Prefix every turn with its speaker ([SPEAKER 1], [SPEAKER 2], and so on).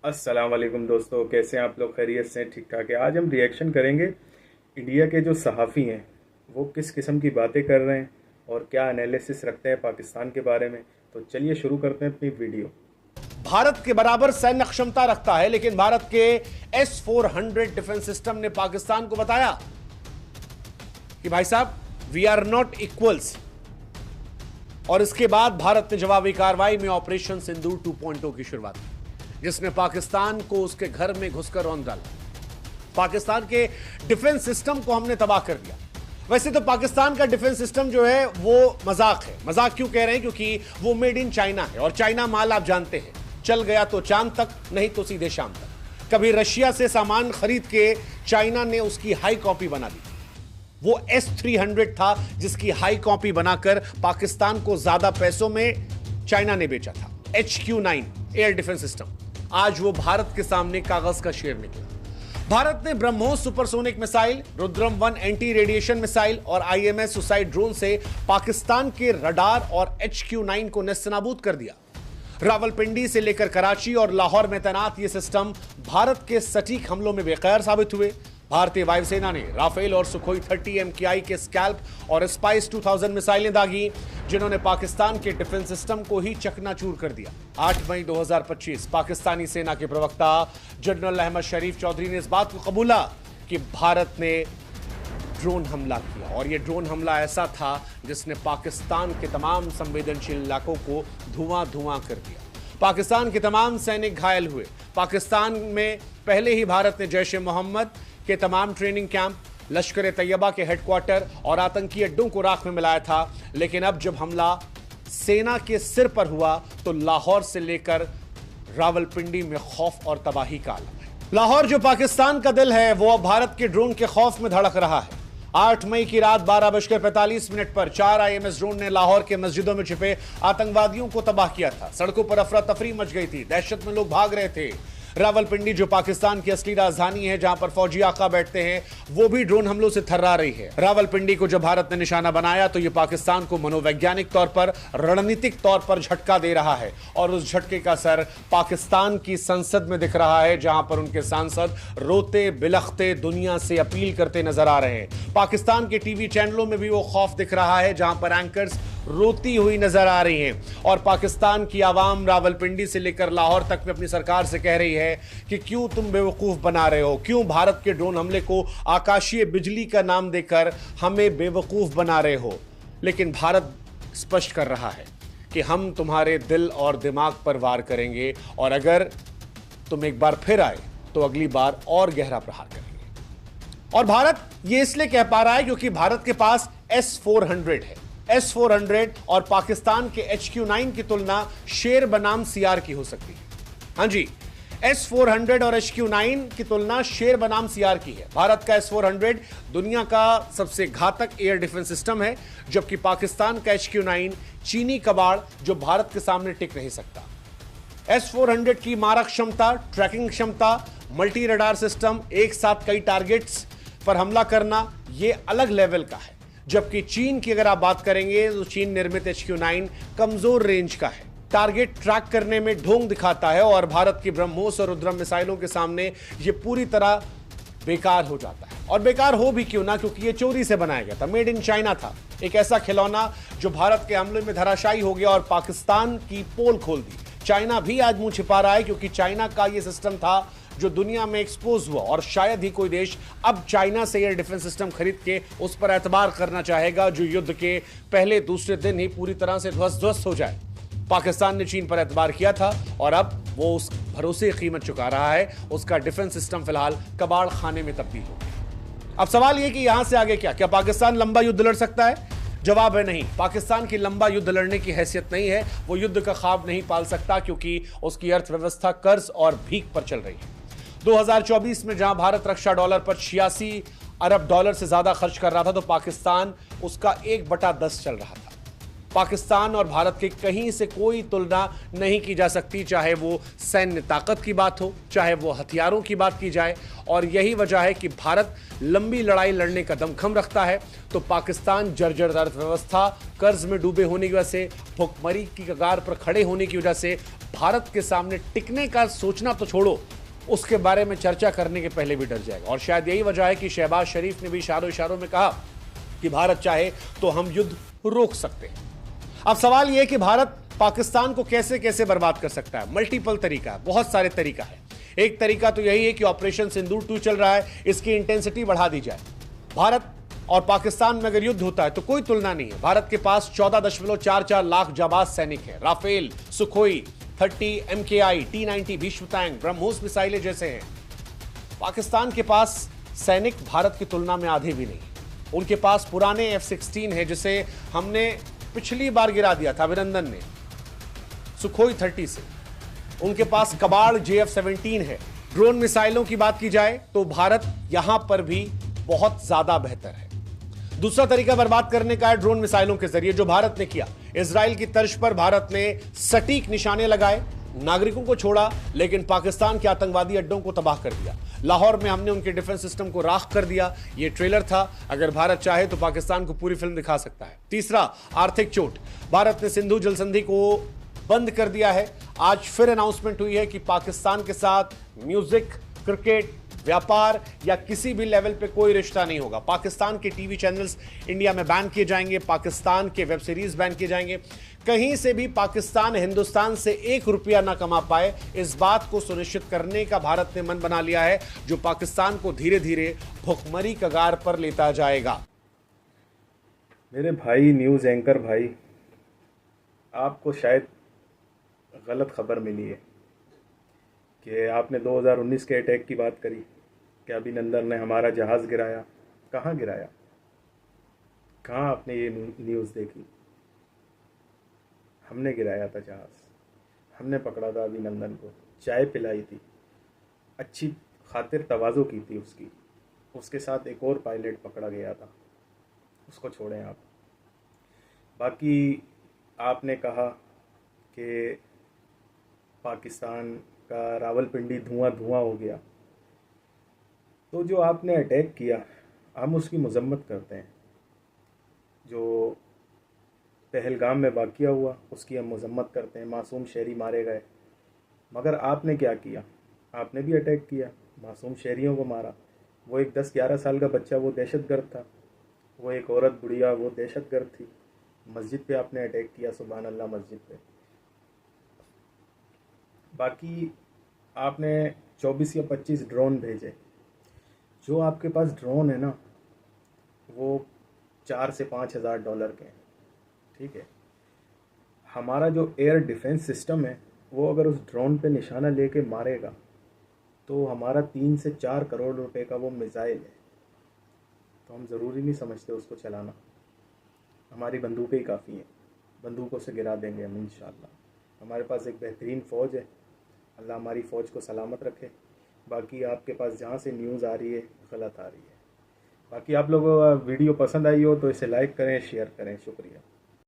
[SPEAKER 1] अस्सलाम वालेकुम दोस्तों, कैसे हैं आप लोग? खैरियत से? ठीक ठाक है। आज हम रिएक्शन करेंगे इंडिया के जो सहाफ़ी हैं वो किस किस्म की बातें कर रहे हैं और क्या एनालिसिस रखते हैं पाकिस्तान के बारे में। तो चलिए शुरू करते हैं अपनी वीडियो।
[SPEAKER 2] भारत के बराबर सैन्य क्षमता रखता है, लेकिन भारत के S-400 डिफेंस सिस्टम ने पाकिस्तान को बताया कि भाई साहब वी आर नॉट इक्वल्स। और इसके बाद भारत ने जवाबी कार्रवाई में ऑपरेशन सिंदूर 2.0 की शुरुआत की, जिसने पाकिस्तान को उसके घर में घुसकर रौंद डाला। पाकिस्तान के डिफेंस सिस्टम को हमने तबाह कर दिया। वैसे तो पाकिस्तान का डिफेंस सिस्टम जो है वो मजाक है। मजाक क्यों कह रहे हैं? क्योंकि वो मेड इन चाइना है, और चाइना माल आप जानते हैं, चल गया तो चांद तक, नहीं तो सीधे शाम तक। कभी रशिया से सामान खरीद के चाइना ने उसकी हाई कॉपी बना दी। वो S-300 था जिसकी हाई कॉपी बनाकर पाकिस्तान को ज्यादा पैसों में चाइना ने बेचा था। HQ-9 एयर डिफेंस सिस्टम, आज वो भारत के सामने कागज का शेर निकला। भारत ने BrahMos supersonic missile, Rudram one anti radiation missile और IMS सुसाइड ड्रोन से पाकिस्तान के रडार और HQ-9 को नेस्तनाबूद कर दिया। रावलपिंडी से लेकर कराची और लाहौर में तैनात ये सिस्टम भारत के सटीक हमलों में बेखैर साबित हुए। भारतीय वायुसेना ने राफेल और सुखोई 30 MKI के स्कैल्प और स्पाइस 2000 मिसाइलें दागी, जिन्होंने पाकिस्तान के डिफेंस सिस्टम को ही चकनाचूर कर दिया। 8 मई 2025 पाकिस्तानी सेना के प्रवक्ता जनरल अहमद शरीफ चौधरी ने इस बात को कबूला कि भारत ने ड्रोन हमला किया, और यह ड्रोन हमला ऐसा था जिसने पाकिस्तान के तमाम संवेदनशील इलाकों को धुआं धुआं कर दिया। पाकिस्तान के तमाम सैनिक घायल हुए। पाकिस्तान में पहले ही भारत ने जैश ए मोहम्मद के तमाम ट्रेनिंग कैंप, लश्कर ए तैयबा के हेडक्वार्टर और आतंकी अड्डों को राख में मिलाया था। लेकिन अब जब हमला सेना के सिर पर हुआ तो लाहौर से लेकर रावलपिंडी में खौफ और तबाही का आलम है। लाहौर जो पाकिस्तान का दिल है, वो अब भारत के ड्रोन के खौफ में धड़क रहा है। 8 मई की रात 12:45 पर 4 IMS ड्रोन ने लाहौर के मस्जिदों में छिपे आतंकवादियों को तबाह किया था। सड़कों पर अफरा तफरी मच गई थी, दहशत में लोग भाग रहे थे। रावलपिंडी जो पाकिस्तान की असली राजधानी है, जहां पर फौजी आका बैठते हैं, वो भी ड्रोन हमलों से थर्रा रही है। रावलपिंडी को जब भारत ने निशाना बनाया तो यह पाकिस्तान को मनोवैज्ञानिक तौर पर, रणनीतिक तौर पर झटका दे रहा है, और उस झटके का असर पाकिस्तान की संसद में दिख रहा है, जहां पर उनके सांसद रोते बिलखते दुनिया से अपील करते नजर आ रहे हैं। पाकिस्तान के टीवी चैनलों में भी वो खौफ दिख रहा है, जहां पर एंकर्स रोती हुई नजर आ रही हैं, और पाकिस्तान की आवाम रावलपिंडी से लेकर लाहौर तक में अपनी सरकार से कह रही है कि क्यों तुम बेवकूफ बना रहे हो, क्यों भारत के ड्रोन हमले को आकाशीय बिजली का नाम देकर हमें बेवकूफ बना रहे हो। लेकिन भारत स्पष्ट कर रहा है कि हम तुम्हारे दिल और दिमाग पर वार करेंगे, और अगर तुम एक बार फिर आए तो अगली बार और गहरा प्रहार करेंगे। और भारत ये इसलिए कह पा रहा है क्योंकि भारत के पास S-400 है। S-400 और पाकिस्तान के HQ-9 की तुलना शेर बनाम सियार की हो सकती है। हां जी, S-400 और HQ-9 की तुलना शेर बनाम सियार की है। भारत का S-400 दुनिया का सबसे घातक एयर डिफेंस सिस्टम है, जबकि पाकिस्तान का HQ-9 चीनी कबाड़ जो भारत के सामने टिक नहीं सकता। S-400 की मारक क्षमता, ट्रैकिंग क्षमता, मल्टी रडार सिस्टम, एक साथ कई टारगेट्स पर हमला करना, यह अलग लेवल का है। जबकि चीन की अगर आप बात करेंगे तो चीन निर्मित HQ-9 कमजोर रेंज का है, टारगेट ट्रैक करने में ढोंग दिखाता है, और भारत की ब्रह्मोस और रुद्रम मिसाइलों के सामने यह पूरी तरह बेकार हो जाता है। और बेकार हो भी क्यों ना, क्योंकि यह चोरी से बनाया गया था, मेड इन चाइना था, एक ऐसा खिलौना जो भारत के हमले में धराशायी हो गया और पाकिस्तान की पोल खोल दी। चाइना भी आज मुंह छिपा रहा है, क्योंकि चाइना का यह सिस्टम था जो दुनिया में एक्सपोज हुआ, और शायद ही कोई देश अब चाइना से एयर डिफेंस सिस्टम खरीद के उस पर एतबार करना चाहेगा जो युद्ध के पहले दूसरे दिन ही पूरी तरह से ध्वस्त हो जाए। पाकिस्तान ने चीन पर एतबार किया था, और अब वो उस भरोसे की कीमत चुका रहा है। उसका डिफेंस सिस्टम फिलहाल कबाड़ खाने में तब्दील हो गया। अब सवाल यह कि यहां से आगे क्या पाकिस्तान लंबा युद्ध लड़ सकता है? जवाब है नहीं। पाकिस्तान की लंबा युद्ध लड़ने की हैसियत नहीं है, वो युद्ध का ख्वाब नहीं पाल सकता, क्योंकि उसकी अर्थव्यवस्था कर्ज और भीख पर चल रही है। 2024 में जहां भारत रक्षा डॉलर पर 86 अरब डॉलर से ज्यादा खर्च कर रहा था, तो पाकिस्तान उसका 1/10 चल रहा था। पाकिस्तान और भारत की कहीं से कोई तुलना नहीं की जा सकती, चाहे वो सैन्य ताकत की बात हो, चाहे वो हथियारों की बात की जाए। और यही वजह है कि भारत लंबी लड़ाई लड़ने का दमखम रखता है, तो पाकिस्तान जर्जर अर्थव्यवस्था, कर्ज में डूबे होने की वजह से, भुखमरी की कगार पर खड़े होने की वजह से भारत के सामने टिकने का सोचना तो छोड़ो, उसके बारे में चर्चा करने के पहले भी डर जाएगा। और शायद यही वजह है कि शहबाज शरीफ ने भी इशारों इशारों में कहा कि भारत चाहे तो हम युद्ध रोक सकते हैं। अब सवाल यह है कि भारत पाकिस्तान को कैसे कैसे बर्बाद कर सकता है। मल्टीपल तरीका है, बहुत सारे तरीका है। एक तरीका तो यही है कि ऑपरेशन सिंदूर 2 चल रहा है, इसकी इंटेंसिटी बढ़ा दी जाए। भारत और पाकिस्तान में अगर युद्ध होता है तो कोई तुलना नहीं है। भारत के पास 14.44 लाख जाबाज सैनिक है। Rafale, Sukhoi 30, MKI, T-90 Bhishma tank, BrahMos मिसाइलें जैसे हैं। पाकिस्तान के पास सैनिक भारत की तुलना में आधे भी नहीं। उनके पास पुराने F-16 है जिसे हमने पिछली बार गिरा दिया था अभिनंदन ने सुखोई 30 से। उनके पास कबाड़ JF-17 है। ड्रोन मिसाइलों की बात की जाए तो भारत यहां पर भी बहुत ज्यादा बेहतर है। दूसरा तरीका बर्बाद करने का है ड्रोन मिसाइलों के जरिए, जो भारत ने किया। इजराइल की तर्ज पर भारत ने सटीक निशाने लगाए, नागरिकों को छोड़ा, लेकिन पाकिस्तान के आतंकवादी अड्डों को तबाह कर दिया। लाहौर में हमने उनके डिफेंस सिस्टम को राख कर दिया। यह ट्रेलर था, अगर भारत चाहे तो पाकिस्तान को पूरी फिल्म दिखा सकता है। तीसरा, आर्थिक चोट। भारत ने सिंधु जल संधि को बंद कर दिया है। आज फिर अनाउंसमेंट हुई है कि पाकिस्तान के साथ म्यूजिक, क्रिकेट, व्यापार या किसी भी लेवल पे कोई रिश्ता नहीं होगा। पाकिस्तान के टीवी चैनल्स इंडिया में बैन किए जाएंगे, पाकिस्तान के वेब सीरीज बैन किए जाएंगे। कहीं से भी पाकिस्तान हिंदुस्तान से 1 रुपया ना कमा पाए, इस बात को सुनिश्चित करने का भारत ने मन बना लिया है, जो पाकिस्तान को धीरे धीरे भुखमरी कगार पर लेता जाएगा।
[SPEAKER 1] मेरे भाई, न्यूज़ एंकर भाई, आपको शायद गलत खबर मिली है कि आपने 2019 के अटैक की बात करी कि अभिनंदन ने हमारा जहाज़ गिराया। कहाँ गिराया? कहाँ आपने ये न्यूज़ देखी? हमने गिराया था जहाज़, हमने पकड़ा था अभिनंदन को, चाय पिलाई थी, अच्छी खातिर तवाज़ो की थी उसकी। उसके साथ एक और पायलट पकड़ा गया था, उसको छोड़ें आप। बाकी आपने कहा कि पाकिस्तान का रावलपिंडी धुआं धुआं हो गया, तो जो आपने अटैक किया हम उसकी मजम्मत करते हैं। जो पहलगाम में वाक़या हुआ उसकी हम मजम्मत करते हैं। मासूम शहरी मारे गए, मगर आपने क्या किया? आपने भी अटैक किया, मासूम शहरियों को मारा। वो एक 10-11 साल का बच्चा, वो दहशतगर्द था। वो एक औरत बुढ़िया, वो दहशतगर्द थी। मस्जिद पे आपने अटैक किया, सुभान अल्लाह, मस्जिद पे। बाकी आपने 24 या 25 ड्रोन भेजे। जो आपके पास ड्रोन है ना, वो 4 से 5 हज़ार डॉलर के हैं, ठीक है। हमारा जो एयर डिफेंस सिस्टम है, वो अगर उस ड्रोन पे निशाना लेके मारेगा तो हमारा 3 से 4 करोड़ रुपए का वो मिसाइल है। तो हम ज़रूरी नहीं समझते उसको चलाना, हमारी बंदूकें ही काफ़ी हैं, बंदूकों से गिरा देंगे हम इंशाअल्लाह। हमारे पास एक बेहतरीन फ़ौज है, अल्लाह हमारी फ़ौज को सलामत रखे। बाकी आपके पास जहाँ से न्यूज़ आ रही है गलत आ रही है। बाकी आप लोगों को वीडियो पसंद आई हो तो इसे लाइक करें, शेयर करें। शुक्रिया।